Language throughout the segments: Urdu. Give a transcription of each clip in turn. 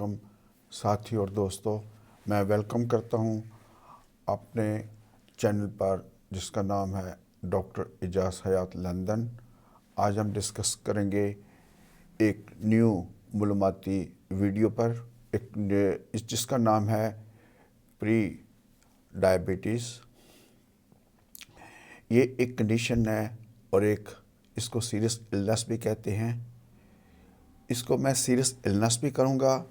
علیکم ساتھی اور دوستوں، میں ویلکم کرتا ہوں اپنے چینل پر جس کا نام ہے ڈاکٹر اعجاز حیات لندن۔ آج ہم ڈسکس کریں گے ایک نیو معلوماتی ویڈیو پر جس کا نام ہے پری ڈائبٹیز۔ یہ ایک کنڈیشن ہے اور اس کو سیریس النس بھی کہتے ہیں۔ اس کو میں سیریس النس بھی کروں گا،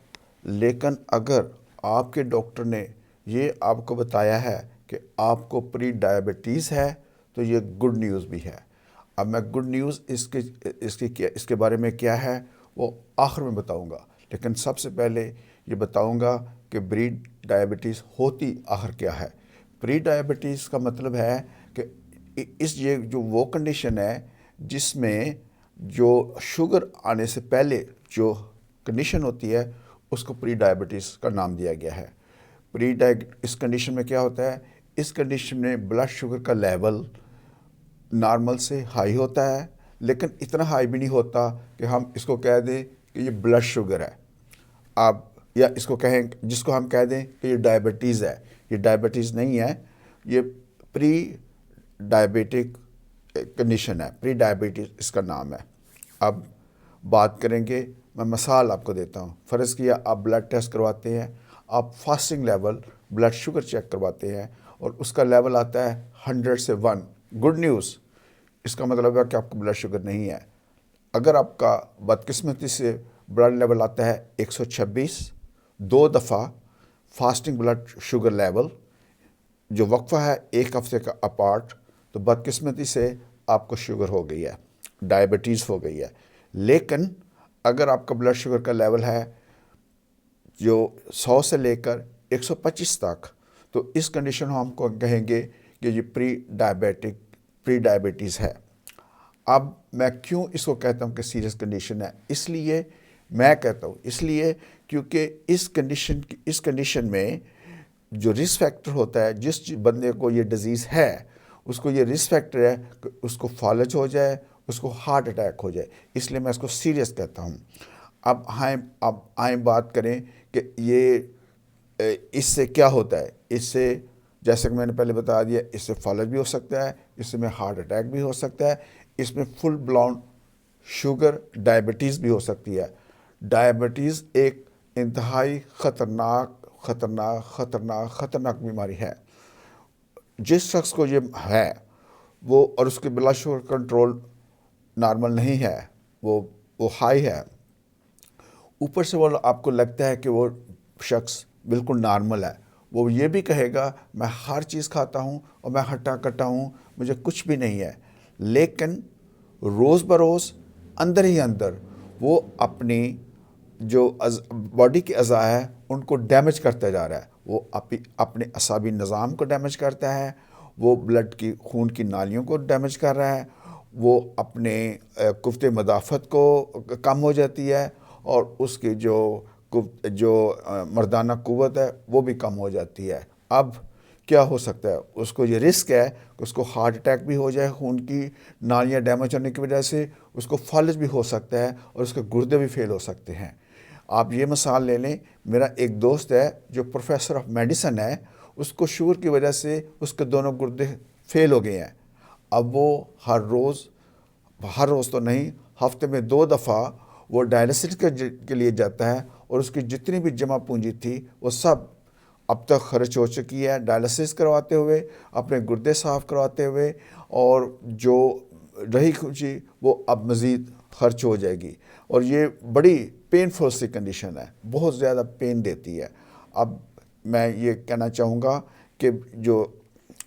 لیکن اگر آپ کے ڈاکٹر نے یہ آپ کو بتایا ہے کہ آپ کو پری ڈائبٹیز ہے تو یہ گڈ نیوز بھی ہے۔ اب میں گڈ نیوز اس کے بارے میں کیا ہے وہ آخر میں بتاؤں گا، لیکن سب سے پہلے یہ بتاؤں گا کہ پری ڈائبٹیز ہوتی آخر کیا ہے۔ پری ڈائبٹیز کا مطلب ہے کہ یہ جو وہ کنڈیشن ہے جس میں جو شوگر آنے سے پہلے جو کنڈیشن ہوتی ہے اس کو پری ڈائبٹیز کا نام دیا گیا ہے۔ اس کنڈیشن میں کیا ہوتا ہے؟ اس کنڈیشن میں بلڈ شوگر کا لیول نارمل سے ہائی ہوتا ہے، لیکن اتنا ہائی بھی نہیں ہوتا کہ ہم اس کو کہہ دیں کہ یہ بلڈ شوگر ہے۔ یا اس کو کہیں جس کو ہم کہہ دیں کہ یہ ڈائبٹیز ہے۔ یہ ڈائبٹیز نہیں ہے، یہ پری ڈائبیٹک کنڈیشن ہے۔ پری ڈائبٹیز اس کا نام ہے۔ اب بات کریں گے، میں مثال آپ کو دیتا ہوں۔ فرض کیا آپ بلڈ ٹیسٹ کرواتے ہیں، آپ fasting level blood sugar check کرواتے ہیں اور اس کا لیول آتا ہے 100 سے 1۔ گڈ نیوز، اس کا مطلب ہے کہ آپ کو بلڈ شوگر نہیں ہے۔ اگر آپ کا بدقسمتی سے بلڈ لیول آتا ہے 126، 2 دفعہ فاسٹنگ بلڈ شوگر لیول جو وقفہ ہے 1 ہفتے کا اپارٹ، تو بدقسمتی سے آپ کو شوگر ہو گئی ہے، ڈائبٹیز ہو گئی ہے۔ لیکن اگر آپ کا بلڈ شوگر کا لیول ہے جو 100 سے لے کر 125 تک، تو اس کنڈیشن ہم کو کہیں گے کہ یہ پری ڈائبٹیز ہے۔ اب میں کیوں اس کو کہتا ہوں کہ سیریس کنڈیشن ہے؟ اس لیے میں کہتا ہوں، اس لیے کیونکہ اس کنڈیشن میں جو رسک فیکٹر ہوتا ہے، جس بندے کو یہ ڈیزیز ہے اس کو یہ رسک فیکٹر ہے کہ اس کو فالج ہو جائے، اس کو ہارٹ اٹیک ہو جائے، اس لیے میں اس کو سیریس کہتا ہوں۔ اب آئیں بات کریں کہ اس سے کیا ہوتا ہے۔ اس سے جیسے کہ میں نے پہلے بتا دیا، اس سے فالج بھی ہو سکتا ہے، اس میں ہارٹ اٹیک بھی ہو سکتا ہے، اس میں فل بلاؤن شوگر ڈائبٹیز بھی ہو سکتی ہے۔ ڈائبٹیز ایک انتہائی خطرناک بیماری ہے۔ جس شخص کو یہ ہے وہ اور اس کے بلڈ شوگر کنٹرول نارمل نہیں ہے، وہ ہائی ہے، اوپر سے وہ آپ کو لگتا ہے کہ وہ شخص بالکل نارمل ہے، وہ یہ بھی کہے گا میں ہر چیز کھاتا ہوں اور میں ہٹا کٹا ہوں، مجھے کچھ بھی نہیں ہے، لیکن روز بروز اندر ہی اندر وہ اپنی جو باڈی کے اعضاء ہیں ان کو ڈیمیج کرتا جا رہا ہے۔ وہ اپنے اعصابی نظام کو ڈیمیج کرتا ہے، وہ خون کی نالیوں کو ڈیمیج کر رہا ہے، وہ اپنے قوت مدافعت کو کم ہو جاتی ہے، اور اس کی جو مردانہ قوت ہے وہ بھی کم ہو جاتی ہے۔ اب کیا ہو سکتا ہے؟ اس کو یہ رسک ہے کہ اس کو ہارٹ اٹیک بھی ہو جائے، خون کی نالیاں ڈیمیج ہونے کی وجہ سے اس کو فالج بھی ہو سکتا ہے اور اس کے گردے بھی فیل ہو سکتے ہیں۔ آپ یہ مثال لے لیں، میرا ایک دوست ہے جو پروفیسر آف میڈیسن ہے، اس کو شوگر کی وجہ سے اس کے دونوں گردے فیل ہو گئے ہیں۔ اب وہ ہر روز تو نہیں، ہفتے میں 2 دفعہ وہ ڈائلسس کے لیے جاتا ہے، اور اس کی جتنی بھی جمع پونجی تھی وہ سب اب تک خرچ ہو چکی ہے، ڈائلسس کرواتے ہوئے، اپنے گردے صاف کرواتے ہوئے، اور جو رہی کچی وہ اب مزید خرچ ہو جائے گی، اور یہ بڑی پینفل سی کنڈیشن ہے، بہت زیادہ پین دیتی ہے۔ اب میں یہ کہنا چاہوں گا کہ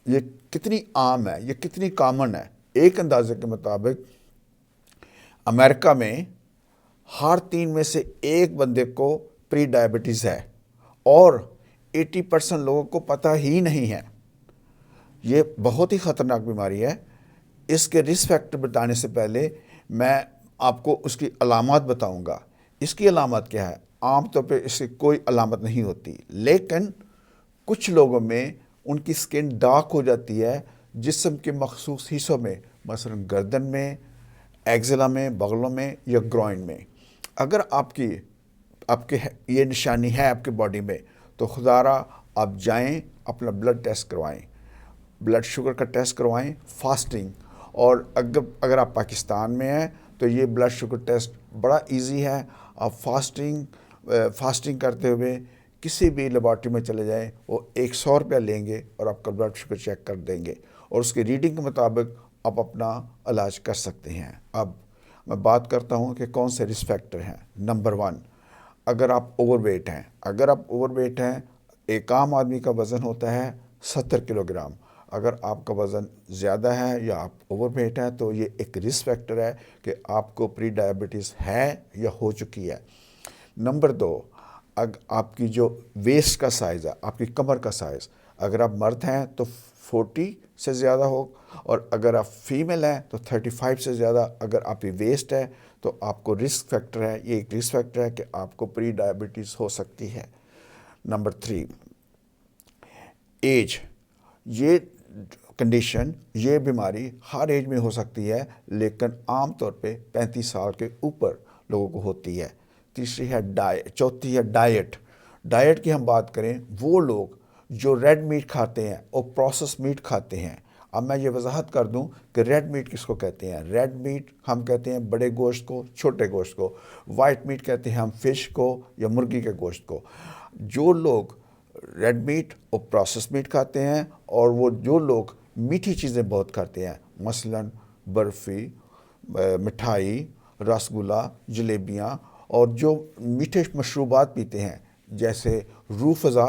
یہ کتنی عام ہے، یہ کتنی کامن ہے۔ ایک اندازے کے مطابق امریکہ میں ہر 3 میں سے 1 بندے کو پری ڈائبٹیز ہے، اور 80% لوگوں کو پتہ ہی نہیں ہے۔ یہ بہت ہی خطرناک بیماری ہے۔ اس کے رسک فیکٹر بتانے سے پہلے میں آپ کو اس کی علامات بتاؤں گا۔ اس کی علامات کیا ہے؟ عام طور پہ اس کی کوئی علامت نہیں ہوتی، لیکن کچھ لوگوں میں ان کی سکن ڈارک ہو جاتی ہے جسم کے مخصوص حصوں میں، مثلا گردن میں، ایگزلا میں، بغلوں میں یا گروئن میں۔ اگر آپ کی آپ کے یہ نشانی ہے آپ کے باڈی میں تو خدارہ آپ جائیں اپنا بلڈ ٹیسٹ کروائیں، بلڈ شوگر کا ٹیسٹ کروائیں، فاسٹنگ. اور اگر آپ پاکستان میں ہیں تو یہ بلڈ شوگر ٹیسٹ بڑا ایزی ہے. آپ فاسٹنگ کرتے ہوئے کسی بھی لیبارٹری میں چلے جائیں، وہ 100 روپیہ لیں گے اور آپ کا بلڈ شوگر چیک کر دیں گے اور اس کی ریڈنگ کے مطابق آپ اپنا علاج کر سکتے ہیں. اب میں بات کرتا ہوں کہ کون سے رسک فیکٹر ہیں. نمبر 1، اگر آپ اوور ویٹ ہیں. اگر آپ اوور ویٹ ہیں، ایک عام آدمی کا وزن ہوتا ہے 70 کلو گرام. اگر آپ کا وزن زیادہ ہے یا آپ اوور ویٹ ہیں تو یہ ایک رسک فیکٹر ہے کہ آپ کو پری ڈائبٹیز ہے یا ہو چکی ہے. نمبر 2، آپ کی جو ویسٹ کا سائز ہے، آپ کی کمر کا سائز، اگر آپ مرد ہیں تو 40 سے زیادہ ہو، اور اگر آپ فیمیل ہیں تو 35 سے زیادہ. اگر آپ کی ویسٹ ہے تو آپ کو رسک فیکٹر ہے، یہ ایک رسک فیکٹر ہے کہ آپ کو پری ڈائبٹیز ہو سکتی ہے. Number 3، age. یہ کنڈیشن، یہ بیماری ہر ایج میں ہو سکتی ہے لیکن عام طور پہ 35 سال کے اوپر لوگوں کو ہوتی ہے. تیسری ہے چوتھی ہے ڈائٹ. ڈائٹ کی ہم بات کریں، وہ لوگ جو ریڈ میٹ کھاتے ہیں اور پروسیس میٹ کھاتے ہیں. اب میں یہ وضاحت کر دوں کہ ریڈ میٹ کس کو کہتے ہیں. ریڈ میٹ ہم کہتے ہیں بڑے گوشت کو، چھوٹے گوشت کو. وائٹ میٹ کہتے ہیں ہم فش کو یا مرغی کے گوشت کو. جو لوگ ریڈ میٹ اور پروسیس میٹ کھاتے ہیں، اور وہ جو لوگ میٹھی چیزیں بہت کھاتے ہیں، مثلاً برفی، مٹھائی، رس گلا، جلیبیاں، اور جو میٹھے مشروبات پیتے ہیں جیسے روح افزا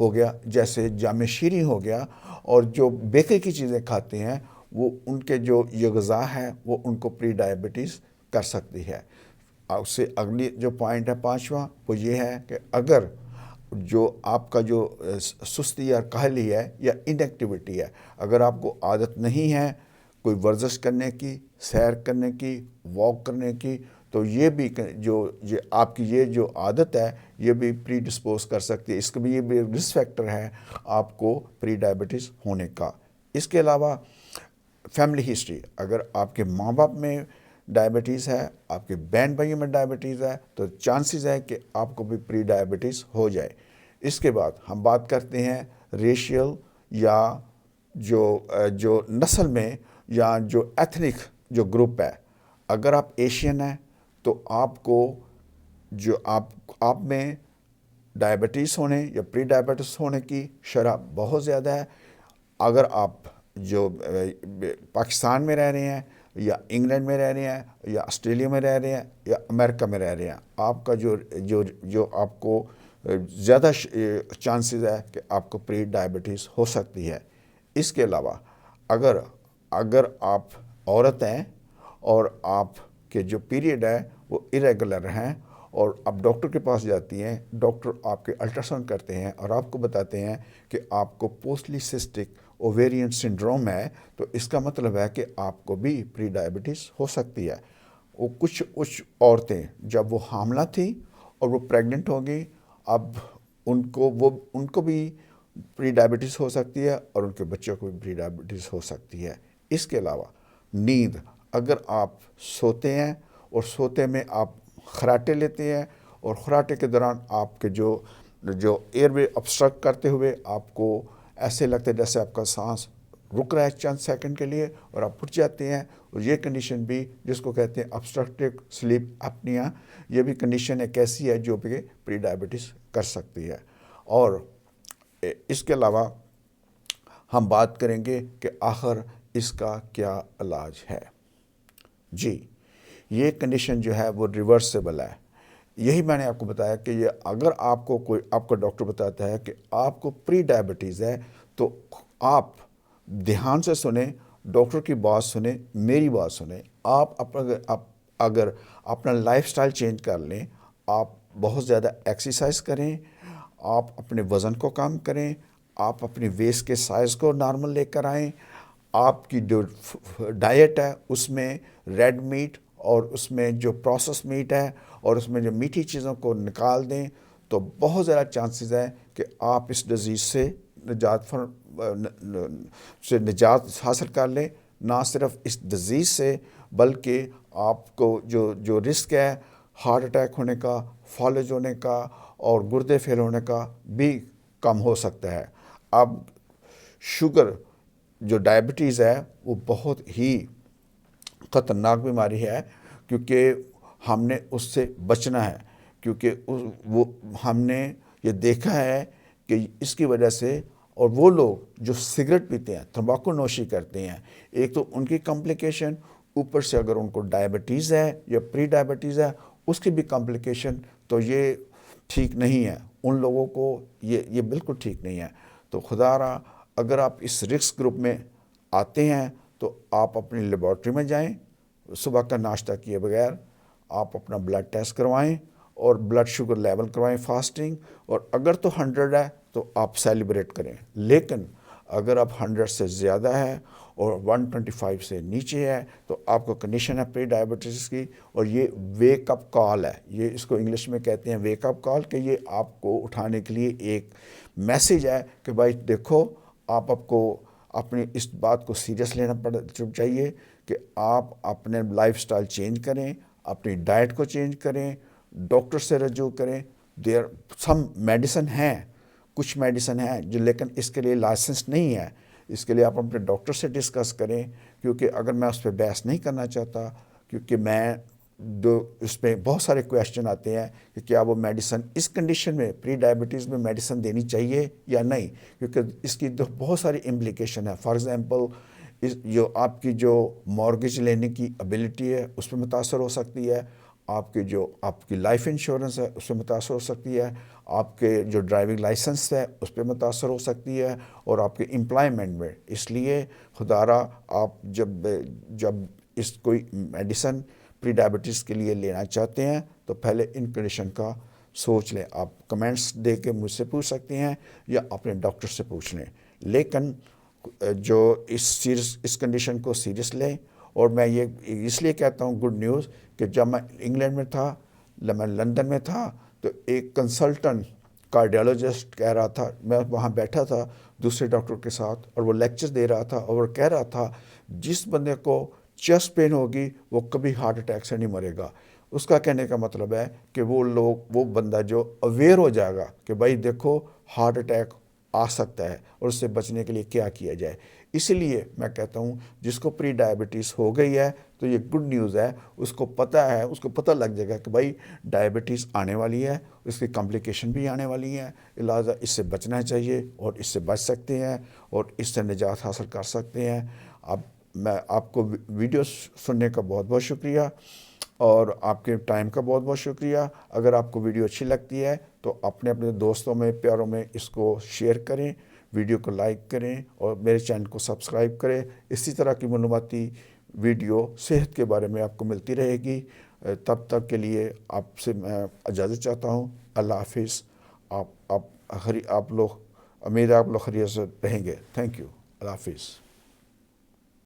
ہو گیا، جیسے جام شیریں ہو گیا، اور جو بیکری کی چیزیں کھاتے ہیں، وہ ان کے جو یہ غذا ہے وہ ان کو پری ڈائبٹیز کر سکتی ہے. اس سے اگلی جو پوائنٹ ہے 5واں، وہ یہ ہے کہ اگر جو آپ کا جو سستی یا کاہلی ہے یا انیکٹیویٹی ہے، اگر آپ کو عادت نہیں ہے کوئی ورزش کرنے کی، سیر کرنے کی، واک کرنے کی، تو یہ بھی یہ آپ کی یہ جو عادت ہے یہ بھی پری ڈسپوز کر سکتی ہے. اس کا بھی یہ بھی رسک فیکٹر ہے آپ کو پری ڈائبٹیز ہونے کا. اس کے علاوہ فیملی ہسٹری، اگر آپ کے ماں باپ میں ڈائبٹیز ہے، آپ کے بہن بھائیوں میں ڈائبٹیز ہے، تو چانسز ہے کہ آپ کو بھی پری ڈائبٹیز ہو جائے. اس کے بعد ہم بات کرتے ہیں ریشیل یا جو نسل میں یا جو ایتھنک جو گروپ ہے. اگر آپ ایشین ہیں تو آپ کو جو آپ میں ڈائبٹیز ہونے یا پری ڈائبٹیز ہونے کی شرح بہت زیادہ ہے. اگر آپ جو پاکستان میں رہ رہے ہیں یا انگلینڈ میں رہ رہے ہیں یا آسٹریلیا میں رہ رہے ہیں یا امریکہ میں رہ رہے ہیں، آپ کا جو آپ کو زیادہ چانسز ہے کہ آپ کو پری ڈائبٹیز ہو سکتی ہے. اس کے علاوہ اگر آپ عورت ہیں اور آپ کے جو پیریڈ ہے وہ ارریگولر ہیں اور آپ ڈاکٹر کے پاس جاتی ہیں، ڈاکٹر آپ کے الٹراساؤنڈ کرتے ہیں اور آپ کو بتاتے ہیں کہ آپ کو پوسٹلی سسٹک اوویرین سنڈروم ہے، تو اس کا مطلب ہے کہ آپ کو بھی پری ڈائبٹیز ہو سکتی ہے. وہ کچھ عورتیں جب وہ حاملہ تھیں اور وہ پریگننٹ ہو گئی، اب ان کو بھی پری ڈائبٹیز ہو سکتی ہے اور ان کے بچوں کو بھی پری ڈائبٹیز ہو سکتی ہے. اس کے علاوہ نیند، اگر آپ سوتے ہیں اور سوتے میں آپ خراٹے لیتے ہیں اور خراٹے کے دوران آپ کے جو ایئر وے ابسٹرکٹ کرتے ہوئے آپ کو ایسے لگتا ہے جیسے آپ کا سانس رک رہا ہے چند سیکنڈ کے لیے اور آپ اٹھ جاتے ہیں، اور یہ کنڈیشن بھی جس کو کہتے ہیں ابسٹرکٹیو سلیپ اپنیا، یہ بھی کنڈیشن ایک ایسی ہے جو کہ پری ڈائبٹیز کر سکتی ہے. اور اس کے علاوہ ہم بات کریں گے کہ آخر اس کا کیا علاج ہے. جی، یہ کنڈیشن جو ہے وہ ریورسیبل ہے. یہی میں نے آپ کو بتایا کہ یہ اگر آپ کا ڈاکٹر بتاتا ہے کہ آپ کو پری ڈائبٹیز ہے تو آپ دھیان سے سنیں، ڈاکٹر کی بات سنیں، میری بات سنیں. آپ اگر اپنا لائف سٹائل چینج کر لیں، آپ بہت زیادہ ایکسرسائز کریں، آپ اپنے وزن کو کم کریں، آپ اپنی ویسٹ کے سائز کو نارمل لے کر آئیں، آپ کی جو ڈائٹ ہے اس میں ریڈ میٹ اور اس میں جو پروسیس میٹ ہے اور اس میں جو میٹھی چیزوں کو نکال دیں، تو بہت زیادہ چانسز ہے کہ آپ اس ڈیزیز سے نجات حاصل کر لیں. نہ صرف اس ڈیزیز سے بلکہ آپ کو جو رسک ہے ہارٹ اٹیک ہونے کا، فالج ہونے کا اور گردے فیل ہونے کا بھی کم ہو سکتا ہے۔ اب شوگر جو ڈائبٹیز ہے وہ بہت ہی خطرناک بیماری ہے، کیونکہ ہم نے اس سے بچنا ہے، کیونکہ وہ ہم نے یہ دیکھا ہے کہ اس کی وجہ سے، اور وہ لوگ جو سگریٹ پیتے ہیں، تمباکو نوشی کرتے ہیں، ایک تو ان کی کمپلیکیشن، اوپر سے اگر ان کو ڈائبٹیز ہے یا پری ڈائبٹیز ہے اس کی بھی کمپلیکیشن، تو یہ ٹھیک نہیں ہے ان لوگوں کو، یہ بالکل ٹھیک نہیں ہے۔ تو خدا را اگر آپ اس رسک گروپ میں آتے ہیں تو آپ اپنی لیبارٹری میں جائیں، صبح کا ناشتہ کیے بغیر آپ اپنا بلڈ ٹیسٹ کروائیں اور بلڈ شوگر لیول کروائیں فاسٹنگ، اور اگر تو 100 ہے تو آپ سیلیبریٹ کریں، لیکن اگر آپ 100 سے زیادہ ہے اور 125 سے نیچے ہے تو آپ کو کنڈیشن ہے پری ڈائبٹیز کی، اور یہ ویک اپ کال ہے، یہ اس کو انگلش میں کہتے ہیں ویک اپ کال، کہ یہ آپ کو اٹھانے کے لیے ایک میسیج ہے کہ بھائی دیکھو، آپ کو اپنی اس بات کو سیریس لینا چاہیے کہ آپ اپنے لائف سٹائل چینج کریں، اپنی ڈائٹ کو چینج کریں، ڈاکٹر سے رجوع کریں۔ دیر سم میڈیسن ہیں، کچھ میڈیسن ہیں جو، لیکن اس کے لیے لائسنس نہیں ہے، اس کے لیے آپ اپنے ڈاکٹر سے ڈسکس کریں، کیونکہ اگر میں اس پہ بحث نہیں کرنا چاہتا، کیونکہ اس پہ بہت سارے کویشچن آتے ہیں کہ کیا وہ میڈیسن اس کنڈیشن میں پری ڈائبٹیز میں میڈیسن دینی چاہیے یا نہیں، کیونکہ اس کی بہت ساری امپلیکیشن ہے۔ فار ایگزامپل، جو آپ کی جو مارگیج لینے کی ابیلٹی ہے اس پہ متاثر ہو سکتی ہے، آپ کی لائف انشورنس ہے اس پہ متاثر ہو سکتی ہے، آپ کے جو ڈرائیونگ لائسنس ہے اس پہ متاثر ہو سکتی ہے، اور آپ کے امپلائمنٹ میں۔ اس لیے خدا را آپ جب اس کوئی میڈیسن پری ڈائبٹیز کے لیے لینا چاہتے ہیں تو پہلے ان کنڈیشن کا سوچ لیں۔ آپ کمنٹس دے کے مجھ سے پوچھ سکتے ہیں یا اپنے ڈاکٹر سے پوچھ لیں، لیکن جو اس کنڈیشن کو سیریس لیں۔ اور میں یہ اس لیے کہتا ہوں گڈ نیوز، کہ جب میں انگلینڈ میں تھا، میں لندن میں تھا، تو ایک کنسلٹنٹ کارڈیالوجسٹ کہہ رہا تھا، میں وہاں بیٹھا تھا دوسرے ڈاکٹر کے ساتھ، اور وہ لیکچر دے رہا تھا، اور وہ کہہ رہا تھا جس بندے کو چیسٹ پین ہوگی وہ کبھی ہارٹ اٹیک سے نہیں مرے گا۔ اس کا کہنے کا مطلب ہے کہ وہ بندہ جو اویئر ہو جائے گا کہ بھائی دیکھو ہارٹ اٹیک آ سکتا ہے اور اس سے بچنے کے لیے کیا کیا جائے۔ اسی لیے میں کہتا ہوں جس کو پری ڈائبٹیز ہو گئی ہے تو یہ گڈ نیوز ہے، اس کو پتہ لگ جائے گا کہ بھائی ڈائبٹیز آنے والی ہے، اس کی کمپلیکیشن بھی آنے والی ہیں، لہٰذا اس سے بچنا چاہیے، اور اس سے بچ سکتے ہیں اور اس سے نجات حاصل کر سکتے ہیں۔ اب میں آپ کو ویڈیو سننے کا بہت بہت شکریہ، اور آپ کے ٹائم کا بہت بہت شکریہ۔ اگر آپ کو ویڈیو اچھی لگتی ہے تو اپنے دوستوں میں، پیاروں میں اس کو شیئر کریں، ویڈیو کو لائک کریں، اور میرے چینل کو سبسکرائب کریں۔ اسی طرح کی معلوماتی ویڈیو صحت کے بارے میں آپ کو ملتی رہے گی۔ تب تک کے لیے آپ سے میں اجازت چاہتا ہوں۔ اللہ حافظ۔ آپ لوگ، امید ہے آپ لوگ خیریت سے رہیں گے۔ Thank you. اللہ حافظ۔